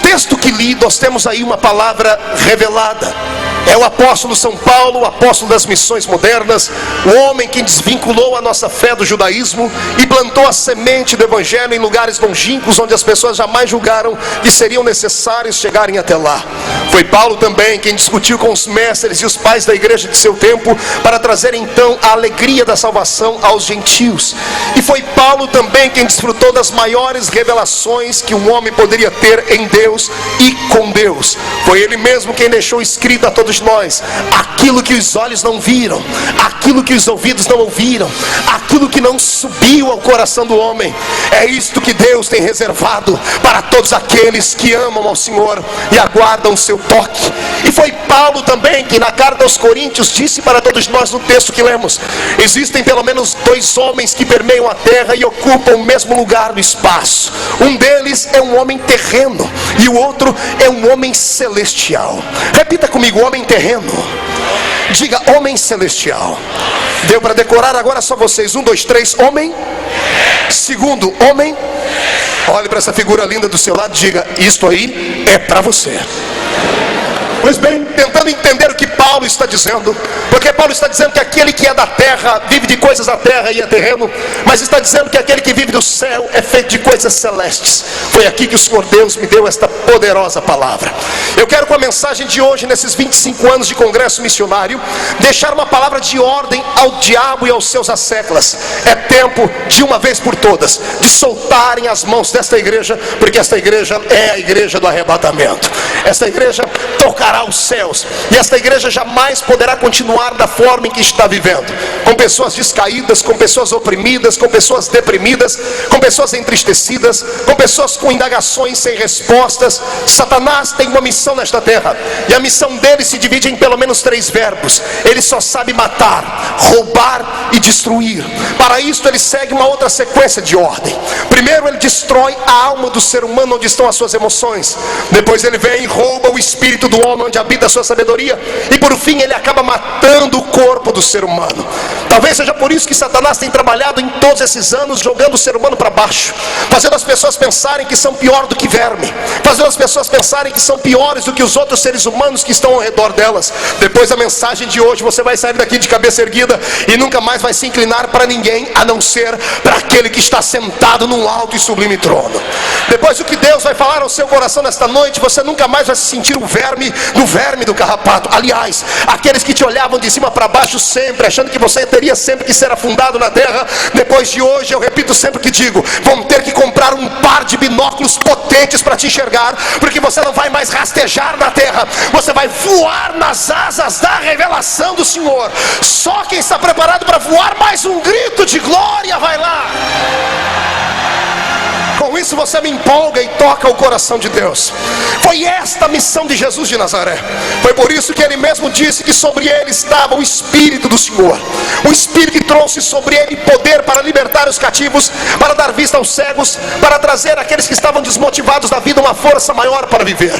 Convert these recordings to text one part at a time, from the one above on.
texto que li, nós temos aí uma palavra revelada. É o apóstolo São Paulo, o apóstolo das missões modernas, o homem que desvinculou a nossa fé do judaísmo e plantou a semente do evangelho em lugares longínquos, onde as pessoas jamais julgaram que seriam necessários chegarem até lá. Foi Paulo também quem discutiu com os mestres e os pais da igreja de seu tempo, para trazer então a alegria da salvação aos gentios. E foi Paulo também quem desfrutou das maiores revelações que um homem poderia ter em Deus e com Deus. Foi ele mesmo quem deixou escrito a todos nós aquilo que os olhos não viram, aquilo que os ouvidos não ouviram, aquilo que não subiu ao coração do homem. É isto que Deus tem reservado para todos aqueles que amam ao Senhor e aguardam o seu toque. E foi Paulo também que na carta aos Coríntios disse para todos nós no texto que lemos: existem pelo menos dois homens que permeiam a terra e ocupam o mesmo lugar no espaço. Um deles é um homem terreno e o outro é um homem celestial. Repita comigo: homem terreno. Diga: homem celestial. Deu para decorar? Agora só vocês. 1, 2, 3. Homem. Segundo, homem. Olhe para essa figura linda do seu lado e diga: isto aí é para você. Pois bem, tentando entender o que Paulo está dizendo, porque Paulo está dizendo que aquele que é da terra vive de coisas da terra e é terreno, mas está dizendo que aquele que vive do céu é feito de coisas celestes. Foi aqui que o Senhor Deus me deu esta poderosa palavra. Eu quero, com a mensagem de hoje, nesses 25 anos de congresso missionário, deixar uma palavra de ordem ao diabo e aos seus asseclas. É tempo, de uma vez por todas, de soltarem as mãos desta igreja, porque esta igreja é a igreja do arrebatamento. Esta igreja tocará os céus, e esta igreja jamais poderá continuar da forma em que está vivendo, com pessoas descaídas, com pessoas oprimidas, com pessoas deprimidas, com pessoas entristecidas, com pessoas com indagações sem respostas. Satanás tem uma missão nesta terra, e a missão dele se divide em pelo menos 3 verbos. Ele só sabe matar, roubar e destruir. Para isso ele segue uma outra sequência de ordem. Primeiro ele destrói a alma do ser humano, onde estão as suas emoções. Depois ele vem e rouba o espírito do homem, onde habita a sua sabedoria. E por fim ele acaba matando o corpo do ser humano. Talvez seja por isso que Satanás tem trabalhado em todos esses anos, jogando o ser humano para baixo, fazendo as pessoas pensarem que são pior do que verme, fazendo as pessoas pensarem que são piores do que os outros seres humanos que estão ao redor delas. Depois da mensagem de hoje, você vai sair daqui de cabeça erguida e nunca mais vai se inclinar para ninguém, a não ser para aquele que está sentado num alto e sublime trono. Depois do que Deus vai falar ao seu coração nesta noite, você nunca mais vai se sentir o verme do carrapato. Aliás, aqueles que te olhavam de cima para baixo sempre, achando que você teria sempre que ser afundado na terra, depois de hoje, eu repito sempre que digo, vão ter que comprar um par de binóculos potentes para te enxergar, porque você não vai mais rastejar na terra, você vai voar nas asas da revelação do Senhor. Só quem está preparado para voar mais um grito de glória vai lá. Com isso você me empolga e toca o coração de Deus. Foi esta a missão de Jesus de Nazaré. Foi por isso que ele mesmo disse que sobre ele estava o Espírito do Senhor. O Espírito que trouxe sobre ele poder para libertar os cativos, para dar vista aos cegos, para trazer àqueles que estavam desmotivados da vida uma força maior para viver.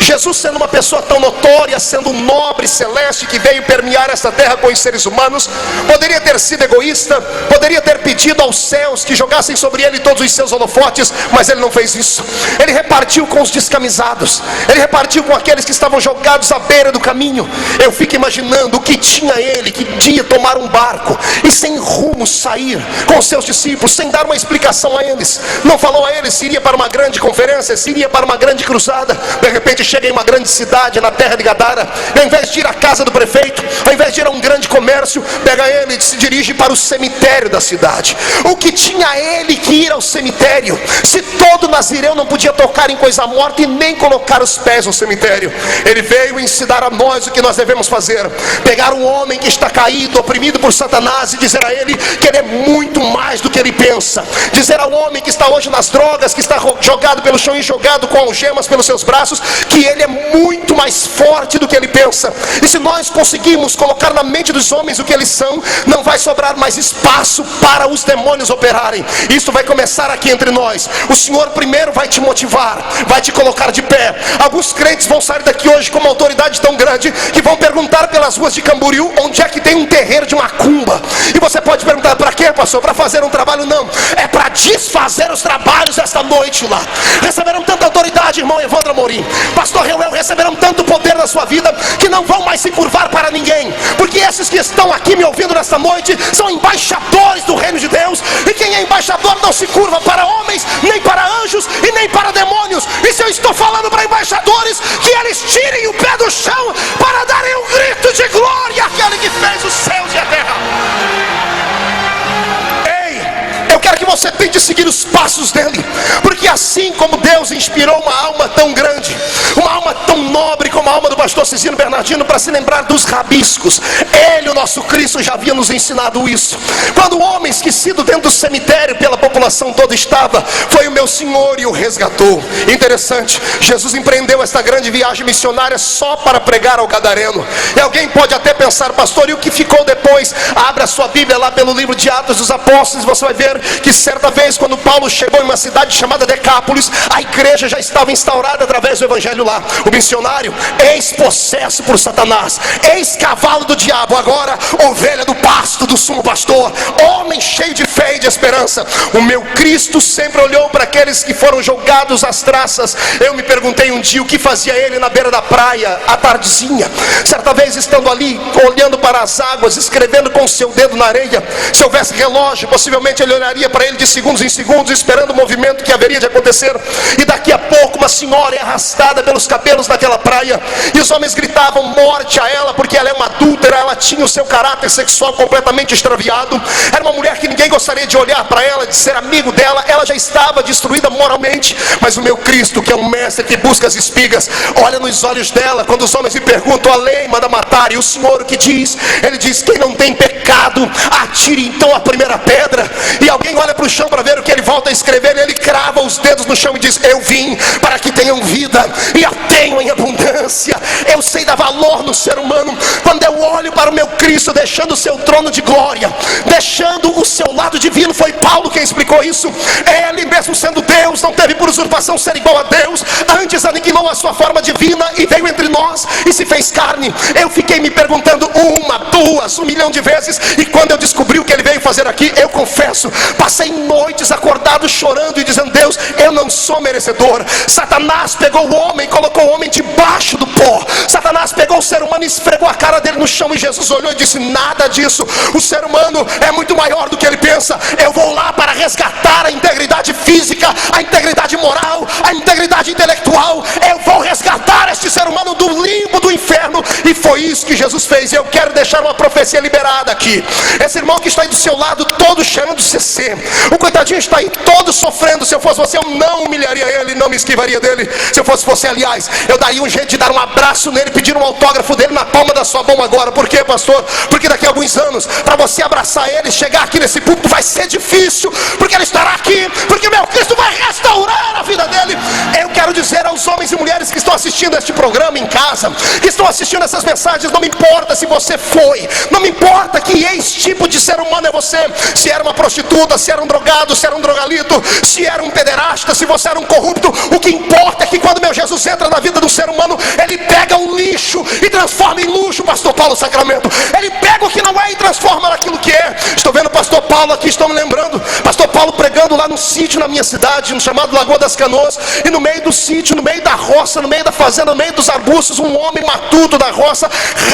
Jesus, sendo uma pessoa tão notória, sendo um nobre celeste que veio permear esta terra com os seres humanos, poderia ter sido egoísta, poderia ter pedido aos céus que jogassem sobre ele todos os seus holofotes, mas ele não fez isso. Ele repartiu com os descamisados, ele repartiu com aqueles que estavam jogados à beira do caminho. Eu fico imaginando o que tinha ele, que dia tomar um barco e sem rumo sair com os seus discípulos, sem dar uma explicação a eles. Não falou a eles se iria para uma grande conferência, se iria para uma grande cruzada. De repente chega em uma grande cidade na terra de Gadara, e ao invés de ir à casa do prefeito, ao invés de ir a um grande comércio, pega ele e se dirige para o cemitério da cidade. O que tinha ele que ir ao cemitério, se todo nazireu não podia tocar em coisa morta e nem colocar os pés no cemitério? Ele veio ensinar a nós o que nós devemos fazer: pegar um homem que está caído, oprimido por Satanás, e dizer a ele que ele é muito mais do que ele pensa. Dizer ao homem que está hoje nas drogas, que está jogado pelo chão e jogado com algemas pelos seus braços, que ele é muito mais forte do que ele pensa. E se nós conseguimos colocar na mente dos homens o que eles são, não vai sobrar mais espaço para os demônios operarem. Isso vai começar aqui entre nós. O Senhor primeiro vai te motivar, vai te colocar de pé. Alguns crentes vão sair daqui hoje com uma autoridade tão grande que vão perguntar pelas ruas de Camboriú onde é que tem um terreiro de macumba. E você pode perguntar: para quê, pastor? Para fazer um trabalho? Não, é para desfazer os trabalhos esta noite lá. Receberam tanta autoridade, irmão Evandro Pedro Amorim, pastor Reuel, receberão tanto poder na sua vida que não vão mais se curvar para ninguém, porque esses que estão aqui me ouvindo nesta noite são embaixadores do reino de Deus, e quem é embaixador não se curva para homens, nem para anjos e nem para demônios. E se eu estou falando para embaixadores, que eles tirem o pé do chão para darem um grito de glória àquele que fez os céus e a terra. Eu quero que você tente seguir os passos dele, porque assim como Deus inspirou uma alma tão grande, uma alma tão nobre como a alma do pastor Cizino Bernardino, para se lembrar dos rabiscos, ele, o nosso Cristo, já havia nos ensinado isso. Quando o homem esquecido dentro do cemitério pela população toda estava, foi o meu Senhor e o resgatou. Interessante, Jesus empreendeu esta grande viagem missionária só para pregar ao gadareno. E alguém pode até pensar, pastor, e o que ficou depois? Abra a sua Bíblia lá pelo livro de Atos dos Apóstolos, você vai ver que certa vez, quando Paulo chegou em uma cidade chamada Decápolis, a igreja já estava instaurada através do evangelho lá. O missionário, ex-possesso por Satanás, ex-cavalo do diabo, agora ovelha do pasto do sumo pastor, homem cheio de fé e de esperança. O meu Cristo sempre olhou para aqueles que foram jogados às traças. Eu me perguntei um dia o que fazia ele na beira da praia à tardezinha, certa vez estando ali olhando para as águas, escrevendo com o seu dedo na areia. Se houvesse relógio, possivelmente ele olharia para ele de segundos em segundos, esperando o movimento que haveria de acontecer. E daqui a pouco uma senhora é arrastada pelos cabelos daquela praia, e os homens gritavam morte a ela, porque ela é uma adúltera, ela tinha o seu caráter sexual completamente extraviado. Era uma mulher que ninguém gostaria de olhar para ela, de ser amigo dela. Ela já estava destruída moralmente. Mas o meu Cristo, que é um mestre que busca as espigas, olha nos olhos dela. Quando os homens me perguntam, a lei manda matar, e o Senhor o que diz? Ele diz, quem não tem pecado, atire então a primeira pedra. E alguém olha para o chão para ver o que ele volta a escrever, e ele crava os dedos no chão e diz, eu vim para que tenham vida e a tenham em abundância. Eu sei dar valor no ser humano quando eu olho para o meu Cristo, deixando o seu trono de glória, deixando o seu lado divino. Foi Paulo quem explicou isso. Ele, mesmo sendo Deus, não teve por usurpação ser igual a Deus, antes aniquilou a sua forma divina e veio entre nós e se fez carne. Eu fiquei me perguntando uma, duas, 1 milhão de vezes, e quando eu descobri o que ele veio fazer aqui, eu confesso, passei noites acordado chorando e dizendo, Deus, eu não sou merecedor. Satanás pegou o homem, colocou o homem debaixo do pó. Satanás pegou o ser humano e esfregou a cara dele no chão, e Jesus olhou e disse, nada disso, o ser humano é muito maior do que ele pensa. Eu vou lá para resgatar a integridade física, a integridade moral, a integridade intelectual. Eu vou resgatar este ser humano do limbo do inferno. E foi isso que Jesus fez. E eu quero deixar uma profecia liberada aqui. Esse irmão que está aí do seu lado, todo cheirando CC, o coitadinho está aí todo sofrendo. Se eu fosse você, eu não humilharia ele, não me esquivaria dele. Se eu fosse você, aliás, eu daria um jeito de dar um abraço nele, pedir um autógrafo dele na palma da sua mão agora. Por quê, pastor? Porque daqui a alguns anos, para você abraçar ele, chegar aqui nesse púlpito, vai ser difícil, porque ele estará aqui, porque meu Cristo vai restaurar a vida dele. Eu quero dizer aos homens e mulheres que estão assistindo este programa em casa, que estão assistindo essas mensagens, não me importa se você foi, não me importa que esse tipo de ser humano é você, se era uma prostituta, se era um drogado, se era um drogalito, se era um pederasta, se você era um corrupto. O que importa é que quando meu Jesus entra na vida do ser humano, ele pega um lixo e transforma em luxo, pastor Paulo Sacramento. Ele pega o que não é e transforma naquilo que é. Estou vendo o pastor Paulo aqui, estou me lembrando, pastor Paulo pregando lá no sítio na minha cidade, no chamado Lagoa das Canoas, e no meio do sítio, no meio da roça, no meio da fazenda, no meio dos arbustos, um homem matuto da roça,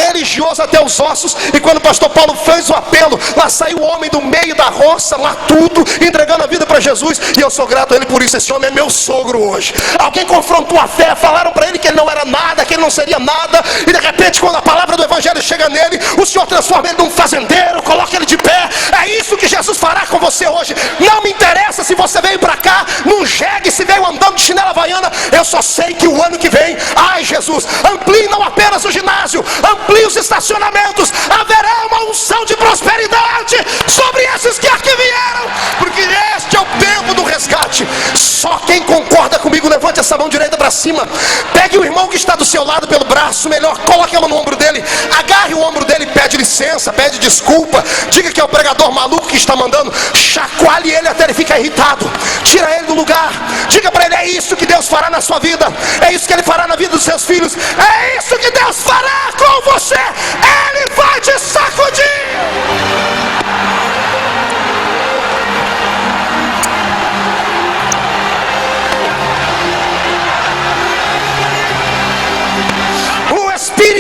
religioso até os ossos. E quando o pastor Paulo fez o apelo, lá saiu o homem do meio da roça, matuto, entregando a vida para Jesus. E eu sou grato a ele por isso. Esse homem é meu sogro hoje. Alguém confrontou a fé, falaram para ele que ele não era nada, que ele não seria nada, e de repente, quando a palavra do evangelho chega nele, o Senhor transforma ele num fazendeiro, coloca ele de pé. É isso que Jesus fará com você hoje. Não me interessa se você veio para cá num jegue, se veio andando de chinela havaiana. Eu só sei que o ano que vem, ai Jesus, amplie não apenas o ginásio, amplie os estacionamentos. Haverá uma unção de prosperidade sobre esses que aqui vieram, porque este é o tempo do resgate. Só quem concorda comigo, levante essa mão direita para cima. Pegue o irmão que está do seu lado pelo braço, melhor, coloque a mão no ombro dele, agarre o ombro dele, pede licença, pede desculpa, diga que é o pregador maluco que está mandando, chacoalhe ele até ele ficar irritado, tira ele do lugar, diga para ele, é isso que Deus fará na sua vida, é isso que ele fará na vida dos seus filhos, é isso que Deus fará com você, ele vai te sacudir.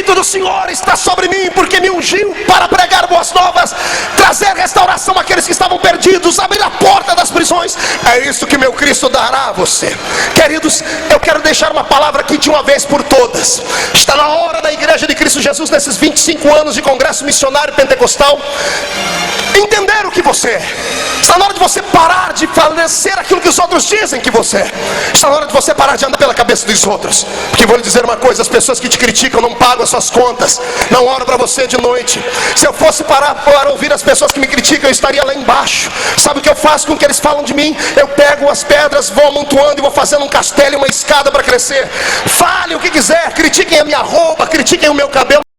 Espírito do Senhor está sobre mim, porque me ungiu para pregar boas novas, trazer restauração àqueles que estavam perdidos, abrir a porta das prisões. É isso que meu Cristo dará a você. Queridos, eu quero deixar uma palavra aqui de uma vez por todas. Está na hora da Igreja de Cristo Jesus, nesses 25 anos de congresso missionário pentecostal, entender o que você é. Está na hora de você parar de falecer aquilo que os outros dizem que você é. Está na hora de você parar de andar pela cabeça dos outros. Porque vou lhe dizer uma coisa: as pessoas que te criticam não pagam as suas contas, não oram para você de noite. Se eu fosse parar para ouvir as pessoas que me criticam, eu estaria lá embaixo. Sabe o que eu faço com o que eles falam de mim? Eu pego as pedras, vou amontoando e vou fazendo um castelo e uma escada para crescer. Falem o que quiser, critiquem a minha roupa, critiquem o meu cabelo.